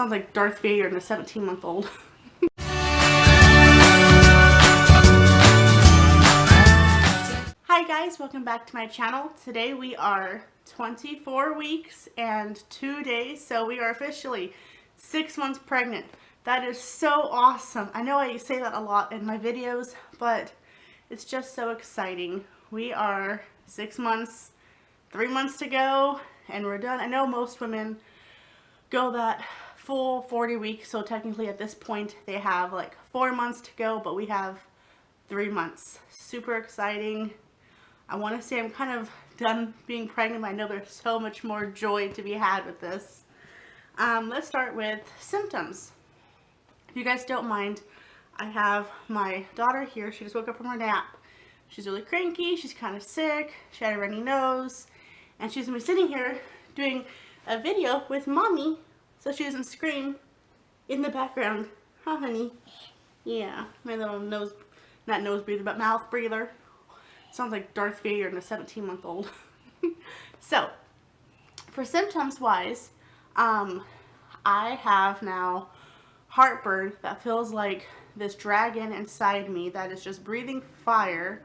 Sounds like Darth Vader and a 17-month-old. Hi guys, welcome back to my channel. Today we are 24 weeks and 2 days, so we are officially 6 months pregnant. That is so awesome. I know I say that a lot in my videos, but it's just so exciting. We are 6 months, 3 months to go, and we're done. I know most women go that full 40 weeks, so technically at this point they have like 4 months to go, but we have 3 months. Super exciting. I want to say I'm kind of done being pregnant, but I know there's so much more joy to be had with this. Let's start with symptoms. If you guys don't mind, I have my daughter here. She just woke up from her nap. She's really cranky, she's kind of sick, she had a runny nose, and she's going to be sitting here doing a video with mommy so she doesn't scream in the background. Huh, honey? Yeah, my little nose, not nose breather, but mouth breather. Sounds like Darth Vader and a 17-month-old. So, for symptoms wise, I have now heartburn that feels like this dragon inside me that is just breathing fire,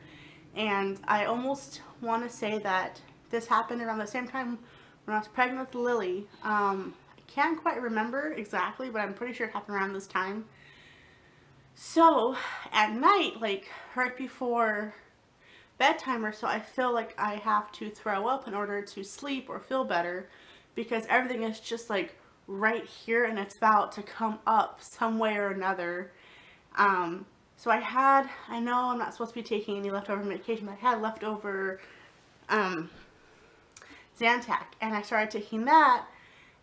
and I almost want to say that this happened around the same time when I was pregnant with Lily. I can't quite remember exactly, but I'm pretty sure it happened around this time. So at night, like right before bedtime or so, I feel like I have to throw up in order to sleep or feel better, because everything is just like right here and it's about to come up some way or another. So I know I'm not supposed to be taking any leftover medication, but I had leftover Zantac, and I started taking that,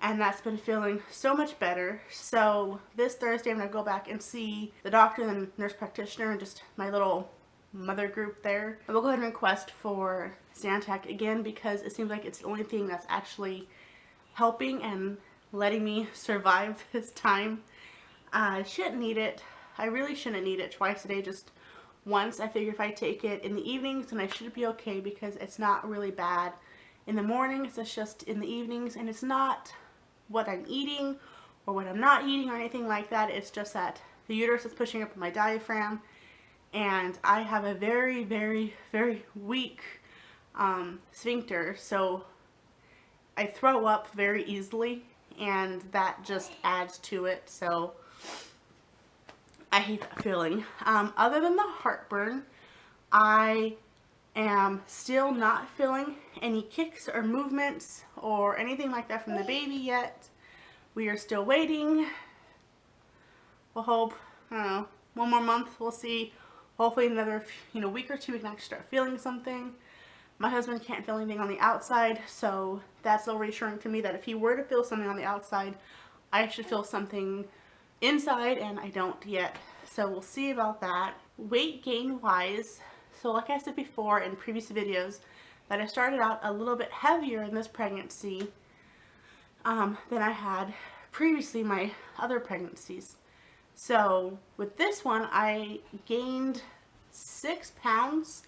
and that's been feeling so much better. So this Thursday I'm going to go back and see the doctor and the nurse practitioner and just my little mother group there. I will go ahead and request for Zantac again, because it seems like it's the only thing that's actually helping and letting me survive this time. I shouldn't need it. I really shouldn't need it twice a day, just once. I figure if I take it in the evenings, then I should be okay, because it's not really bad in the mornings, it's just in the evenings, and it's not what I'm eating or what I'm not eating or anything like that. It's just that the uterus is pushing up my diaphragm, and I have a very, very, very weak sphincter, so I throw up very easily, and that just adds to it. So I hate that feeling. Other than the heartburn, I am still not feeling any kicks or movements or anything like that from the baby yet. We are still waiting. We'll hope, I don't know, 1 more month, we'll see. Hopefully another week or two we can actually start feeling something. My husband can't feel anything on the outside, so that's a little reassuring to me that if he were to feel something on the outside, I should feel something inside, and I don't yet. So we'll see about that. Weight gain wise, so like I said before in previous videos, that I started out a little bit heavier in this pregnancy than I had previously my other pregnancies. So with this one, I gained 6 pounds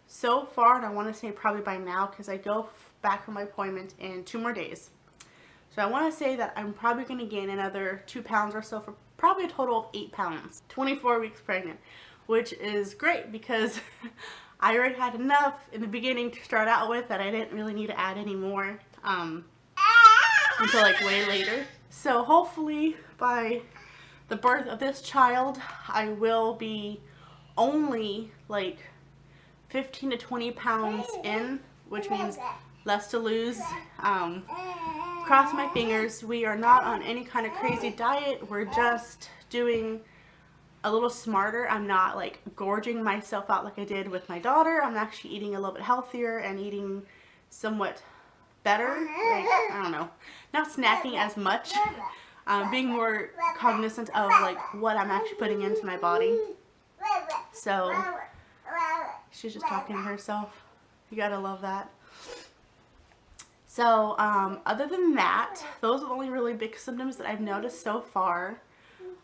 so far, and I want to say probably by now, because I go back for my appointment in 2 more days. So I want to say that I'm probably going to gain another 2 pounds or so, for probably a total of 8 pounds. 24 weeks pregnant, which is great, because I already had enough in the beginning to start out with that I didn't really need to add any more until like way later. So hopefully by the birth of this child, I will be only like 15 to 20 pounds in, which means less to lose. Cross my fingers. We are not on any kind of crazy diet. We're just doing a little smarter. I'm not like gorging myself out like I did with my daughter. I'm actually eating a little bit healthier and eating somewhat better. Like, I don't know, not snacking as much. Being more cognizant of like what I'm actually putting into my body. So she's just talking to herself. You gotta love that. So other than that, those are the only really big symptoms that I've noticed so far.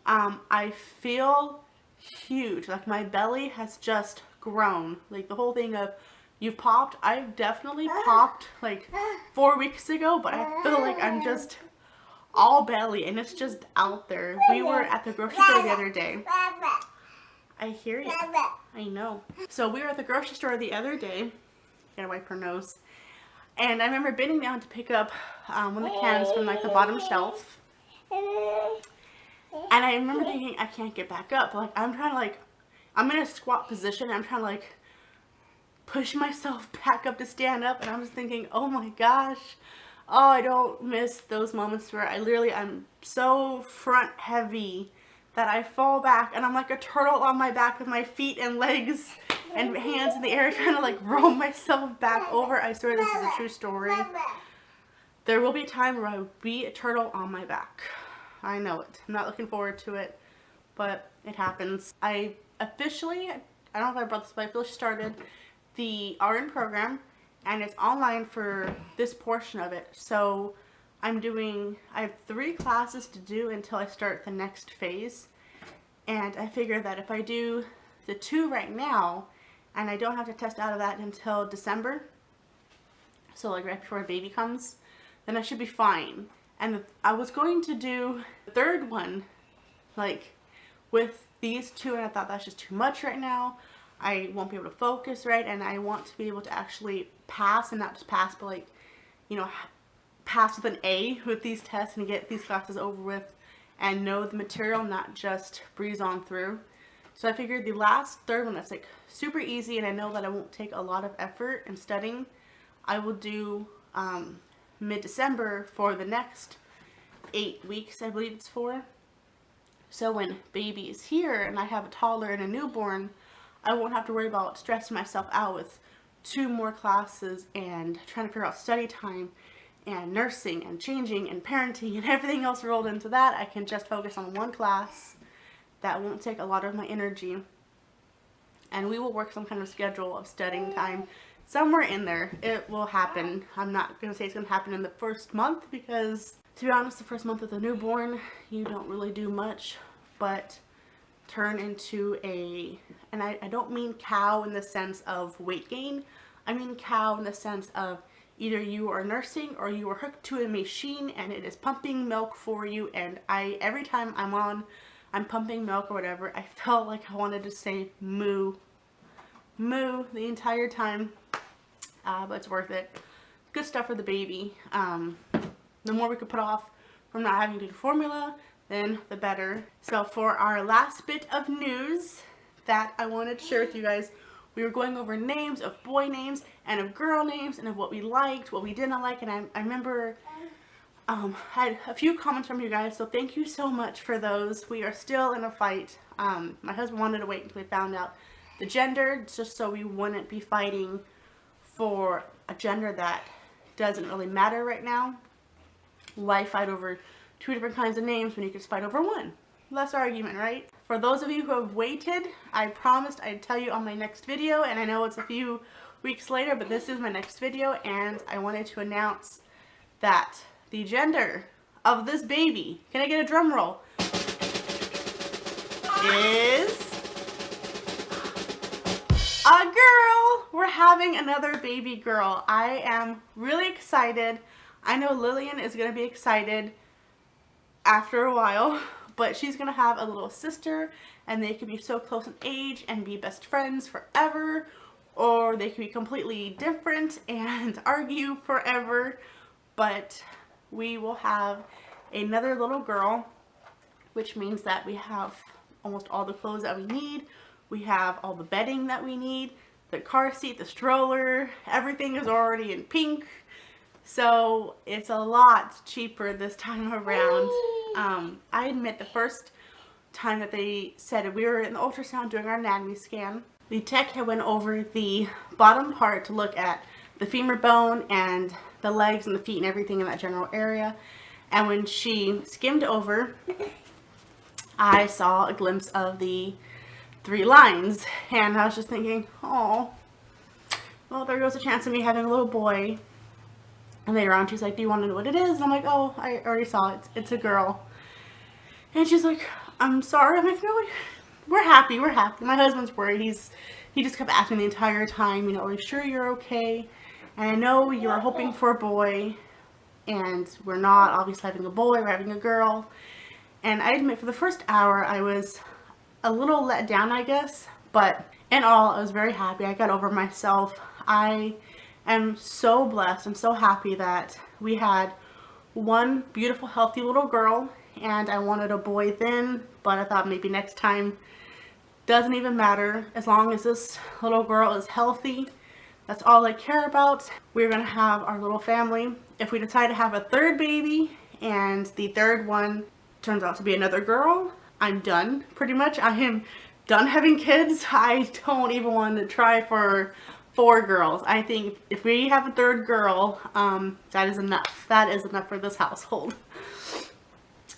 I feel huge. Like my belly has just grown. Like the whole thing of you've popped. I've definitely popped like 4 weeks ago, but I feel like I'm just all belly, and it's just out there. We were at the grocery store the other day. I hear you. I know. So we were at the grocery store the other day. Gotta wipe her nose. And I remember bending down to pick up one of the cans from like the bottom shelf. And I remember thinking, I can't get back up. Like, I'm trying to like, I'm in a squat position. I'm trying to like push myself back up to stand up. And I'm just thinking, oh my gosh. Oh, I don't miss those moments where I'm so front heavy that I fall back and I'm like a turtle on my back with my feet and legs and hands in the air trying to like roll myself back over. I swear this is a true story. There will be a time where I will be a turtle on my back. I know it. I'm not looking forward to it, but it happens. I don't know if I brought this, but I officially started the RN program, and it's online for this portion of it. So I have 3 classes to do until I start the next phase. And I figure that if I do the 2 right now, and I don't have to test out of that until December, so like right before a baby comes, then I should be fine. And I was going to do the 3rd one, like with these 2, and I thought that's just too much right now. I won't be able to focus right, and I want to be able to actually pass, and not just pass, but like, you know, pass with an A with these tests and get these classes over with and know the material, not just breeze on through. So I figured the last 3rd one that's like super easy, and I know that I won't take a lot of effort in studying, I will do mid-December for the next 8 weeks, I believe it's for. So when baby is here and I have a toddler and a newborn, I won't have to worry about stressing myself out with 2 more classes and trying to figure out study time and nursing and changing and parenting and everything else rolled into that. I can just focus on 1 class that won't take a lot of my energy, and we will work some kind of schedule of studying time somewhere in there. It will happen. I'm not going to say it's going to happen in the first month, because to be honest, the first month of the newborn, you don't really do much but turn into and I don't mean cow in the sense of weight gain. I mean cow in the sense of either you are nursing or you are hooked to a machine and it is pumping milk for you, and every time I'm pumping milk or whatever, I felt like I wanted to say moo, moo the entire time, but it's worth it. Good stuff for the baby. The more we could put off from not having to do formula, then the better. So for our last bit of news that I wanted to share with you guys, we were going over names of boy names and of girl names and of what we liked, what we didn't like, and I remember I had a few comments from you guys, so thank you so much for those. We are still in a fight. My husband wanted to wait until we found out the gender, just so we wouldn't be fighting for a gender that doesn't really matter right now. Why fight over 2 different kinds of names when you could just fight over 1? Less argument, right? For those of you who have waited, I promised I'd tell you on my next video, and I know it's a few weeks later, but this is my next video, and I wanted to announce that the gender of this baby, can I get a drum roll, is a girl. We're having another baby girl. I am really excited. I know Lillian is going to be excited after a while, but she's going to have a little sister, and they could be so close in age and be best friends forever, or they could be completely different and argue forever. But we will have another little girl, which means that we have almost all the clothes that we need. We have all the bedding that we need, the car seat, the stroller, everything is already in pink. So it's a lot cheaper this time around. I admit the first time that they said we were in the ultrasound doing our anatomy scan, the tech had went over the bottom part to look at the femur bone and the legs and the feet and everything in that general area. And when she skimmed over, I saw a glimpse of the 3 lines, and I was just thinking, oh, well, there goes a chance of me having a little boy. And later on, she's like, do you want to know what it is? And I'm like, oh, I already saw it. It's a girl. And she's like, I'm sorry. I'm like, no, we're happy. We're happy. My husband's worried. He just kept asking the entire time, you know, are you sure you're okay? And I know you were hoping for a boy. and we're not obviously having a boy, we're having a girl. And I admit, for the first hour I was a little let down, I guess, but in all, I was very happy. I got over myself. I am so blessed. I'm so happy that we had one beautiful, healthy little girl, and I wanted a boy then, but I thought maybe next time. Doesn't even matter. As long as this little girl is healthy, that's all I care about. We're gonna have our little family. If we decide to have a third baby and the third one turns out to be another girl, I'm done, pretty much. I am done having kids. I don't even want to try for 4 girls. I think if we have a third girl, that is enough. That is enough for this household.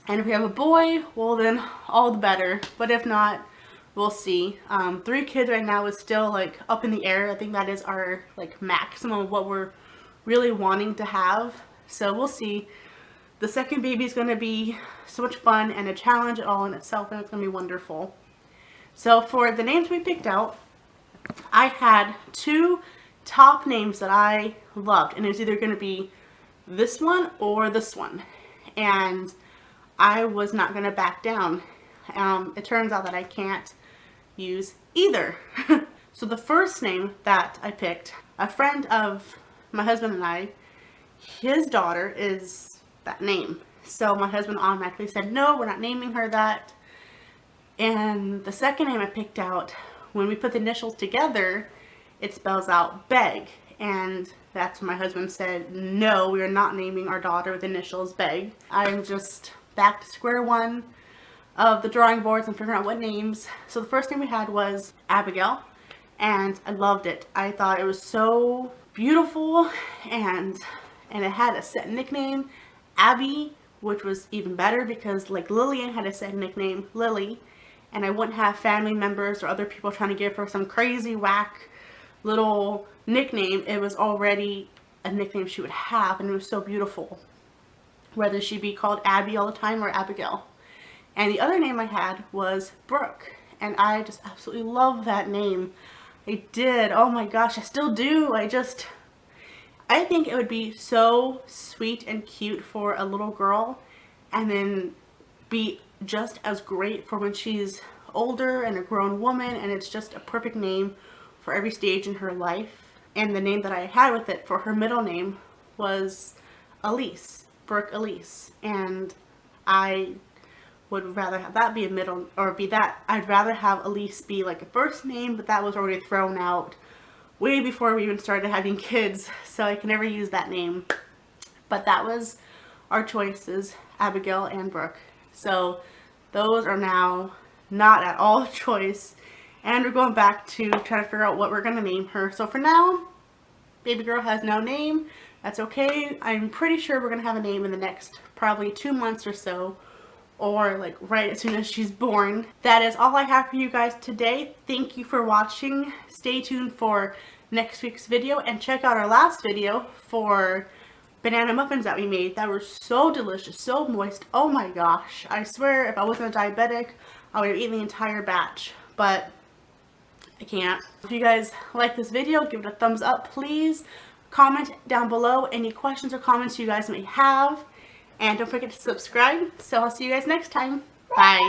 And if we have a boy, well then all the better. But if not, we'll see. 3 kids right now is still like up in the air. I think that is our like maximum of what we're really wanting to have. So we'll see. The second baby is going to be so much fun and a challenge all in itself, and it's going to be wonderful. So for the names we picked out, I had 2 top names that I loved, and it was either going to be this one or this one. And I was not going to back down. It turns out that I can't use either. So the first name that I picked, a friend of my husband and I, his daughter is that name. So my husband automatically said, no, we're not naming her that. And the second name I picked out, when we put the initials together, it spells out Beg. And that's when my husband said, no, we are not naming our daughter with initials Beg. I'm just back to square one of the drawing boards and figuring out what names. So the first name we had was Abigail, and I loved it. I thought it was so beautiful, and it had a set nickname, Abby, which was even better because like Lillian had a set nickname, Lily, and I wouldn't have family members or other people trying to give her some crazy whack little nickname. It was already a nickname she would have, and it was so beautiful, whether she be called Abby all the time or Abigail. And the other name I had was Brooke, and I just absolutely love that name. I did. Oh my gosh, I still do. I think it would be so sweet and cute for a little girl, and then be just as great for when she's older and a grown woman, and it's just a perfect name for every stage in her life. And the name that I had with it for her middle name was Elise, Brooke Elise, and I would rather have that be a middle, or be that, I'd rather have Elise be like a first name, but that was already thrown out way before we even started having kids, so I can never use that name. But that was our choices, Abigail and Brooke. So those are now not at all a choice, and we're going back to try to figure out what we're going to name her. So for now, baby girl has no name. That's okay. I'm pretty sure we're going to have a name in the next probably 2 months or so, or like right as soon as she's born. That is all I have for you guys today. Thank you for watching. Stay tuned for next week's video, and check out our last video for banana muffins that we made. That were so delicious, so moist. Oh my gosh. I swear if I wasn't a diabetic, I would have eaten the entire batch, but I can't. If you guys like this video, give it a thumbs up, please. Comment down below any questions or comments you guys may have. And don't forget to subscribe. So I'll see you guys next time. Bye.